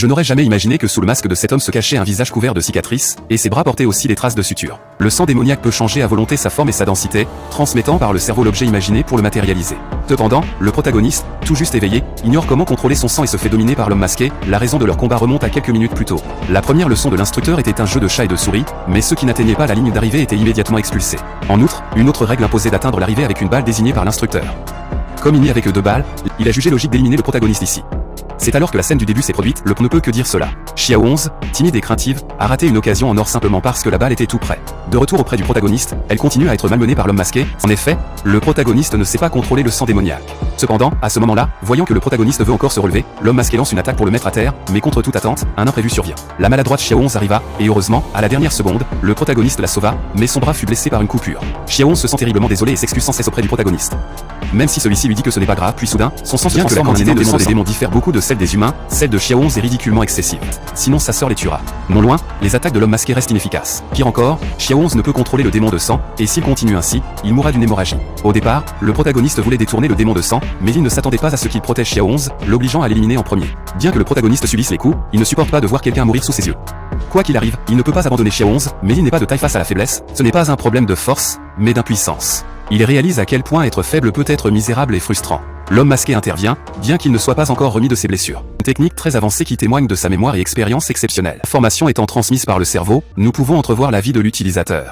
Je n'aurais jamais imaginé que sous le masque de cet homme se cachait un visage couvert de cicatrices, et ses bras portaient aussi des traces de suture. Le sang démoniaque peut changer à volonté sa forme et sa densité, transmettant par le cerveau l'objet imaginé pour le matérialiser. Cependant, le protagoniste, tout juste éveillé, ignore comment contrôler son sang et se fait dominer par l'homme masqué. La raison de leur combat remonte à quelques minutes plus tôt. La première leçon de l'instructeur était un jeu de chat et de souris, mais ceux qui n'atteignaient pas la ligne d'arrivée étaient immédiatement expulsés. En outre, une autre règle imposait d'atteindre l'arrivée avec une balle désignée par l'instructeur. Comme il n'y avait que 2 balles, il a jugé logique d'éliminer le protagoniste ici. C'est alors que la scène du début s'est produite, le ne peut que dire cela. Xiao 11, timide et craintive, a raté une occasion en or simplement parce que la balle était tout près. De retour auprès du protagoniste, elle continue à être malmenée par l'homme masqué. En effet, le protagoniste ne sait pas contrôler le sang démoniaque. Cependant, à ce moment-là, voyant que le protagoniste veut encore se relever, l'homme masqué lance une attaque pour le mettre à terre, mais contre toute attente, un imprévu survient. La maladroite Xiao 11 arriva, et heureusement, à la dernière seconde, le protagoniste la sauva, mais son bras fut blessé par une coupure. Xiao 11 se sent terriblement désolé et s'excuse sans cesse auprès du protagoniste. Même si celui-ci lui dit que ce n'est pas grave, puis soudain, son sang se transforme en énorme démon. Les démons diffèrent beaucoup de celle des humains, celle de Xiao 11 est ridiculement excessive. Sinon sa sœur les tuera. Non loin, les attaques de l'homme masqué restent inefficaces. Pire encore, Xiao 11 ne peut contrôler le démon de sang, et s'il continue ainsi, il mourra d'une hémorragie. Au départ, le protagoniste voulait détourner le démon de sang, mais il ne s'attendait pas à ce qu'il protège Xiao 11, l'obligeant à l'éliminer en premier. Bien que le protagoniste subisse les coups, il ne supporte pas de voir quelqu'un mourir sous ses yeux. Quoi qu'il arrive, il ne peut pas abandonner Xiao 11, mais il n'est pas de taille face à la faiblesse, ce n'est pas un problème de force, mais d'impuissance. Il réalise à quel point être faible peut être misérable et frustrant. L'homme masqué intervient, bien qu'il ne soit pas encore remis de ses blessures. Une technique très avancée qui témoigne de sa mémoire et expérience exceptionnelle. L'information étant transmise par le cerveau, nous pouvons entrevoir la vie de l'utilisateur.